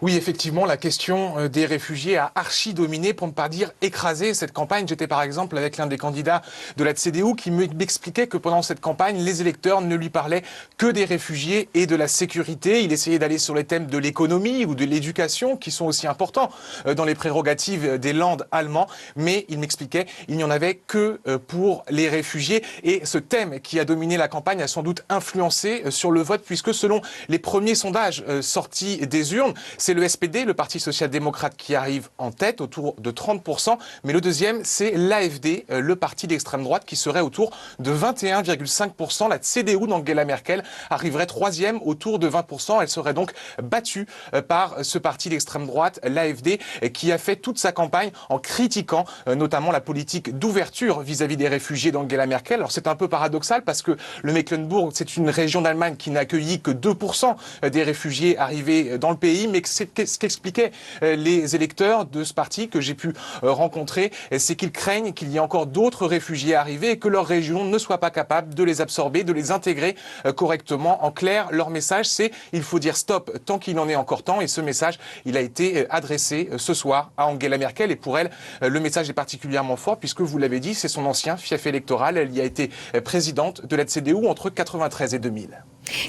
Oui, effectivement, la question des réfugiés a archi-dominé, pour ne pas dire écrasé, cette campagne. J'étais par exemple avec l'un des candidats de la CDU qui m'expliquait que pendant cette campagne, les électeurs ne lui parlaient que des réfugiés et de la sécurité. Il essayait d'aller sur les thèmes de l'économie ou de l'éducation, qui sont aussi importants dans les prérogatives des Länder allemands. Mais il m'expliquait qu'il n'y en avait que pour les réfugiés. Et ce thème qui a dominé la campagne a sans doute influencé sur le vote, puisque selon les premiers sondages sortis des urnes, c'est le SPD, le Parti social-démocrate, qui arrive en tête, autour de 30%. Mais le deuxième, c'est l'AfD, le parti d'extrême droite, qui serait autour de 21,5%. La CDU d'Angela Merkel arriverait troisième, autour de 20%. Elle serait donc battue par ce parti d'extrême droite, l'AfD, qui a fait toute sa campagne en critiquant notamment la politique d'ouverture vis-à-vis des réfugiés d'Angela Merkel. Alors c'est un peu paradoxal parce que le Mecklembourg, c'est une région d'Allemagne qui n'a accueilli que 2% des réfugiés arrivés dans le pays, mais c'est ce qu'expliquaient les électeurs de ce parti que j'ai pu rencontrer, c'est qu'ils craignent qu'il y ait encore d'autres réfugiés arrivés et que leur région ne soit pas capable de les absorber, de les intégrer correctement. En clair, leur message, c'est il faut dire stop tant qu'il en est encore temps. Et ce message, il a été adressé ce soir à Angela Merkel. Et pour elle, le message est particulièrement fort puisque, vous l'avez dit, c'est son ancien fief électoral. Elle y a été présidente de la CDU entre 93 et 2000.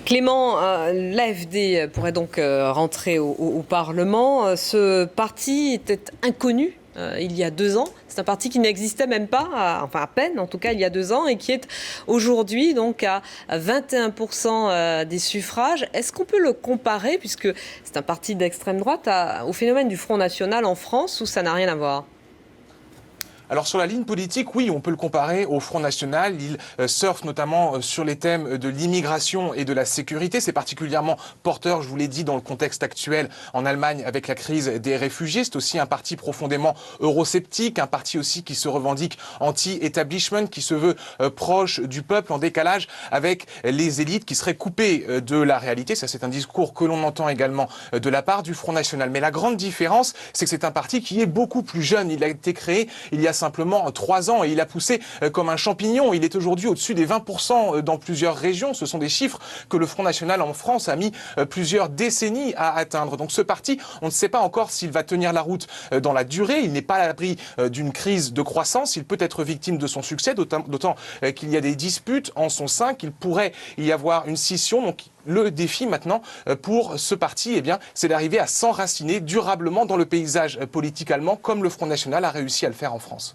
Clément, l'AfD pourrait donc rentrer au Parlement. Ce parti était inconnu il y a 2 ans. C'est un parti qui n'existait même pas, enfin à peine en tout cas il y a 2 ans, et qui est aujourd'hui donc à 21% des suffrages. Est-ce qu'on peut le comparer, puisque c'est un parti d'extrême droite, au phénomène du Front National en France, où ça n'a rien à voir ? Alors sur la ligne politique, oui, on peut le comparer au Front National. Il surfe notamment sur les thèmes de l'immigration et de la sécurité. C'est particulièrement porteur, je vous l'ai dit, dans le contexte actuel en Allemagne avec la crise des réfugiés. C'est aussi un parti profondément eurosceptique, un parti aussi qui se revendique anti-establishment, qui se veut proche du peuple, en décalage avec les élites, qui seraient coupées de la réalité. Ça, c'est un discours que l'on entend également de la part du Front National. Mais la grande différence, c'est que c'est un parti qui est beaucoup plus jeune. Il a été créé il y a simplement 3 ans et il a poussé comme un champignon. Il est aujourd'hui au-dessus des 20% dans plusieurs régions. Ce sont des chiffres que le Front National en France a mis plusieurs décennies à atteindre. Donc ce parti, on ne sait pas encore s'il va tenir la route dans la durée. Il n'est pas à l'abri d'une crise de croissance. Il peut être victime de son succès, d'autant qu'il y a des disputes en son sein, qu'il pourrait y avoir une scission. Donc le défi maintenant pour ce parti, eh bien, c'est d'arriver à s'enraciner durablement dans le paysage politique allemand, comme le Front National a réussi à le faire en France.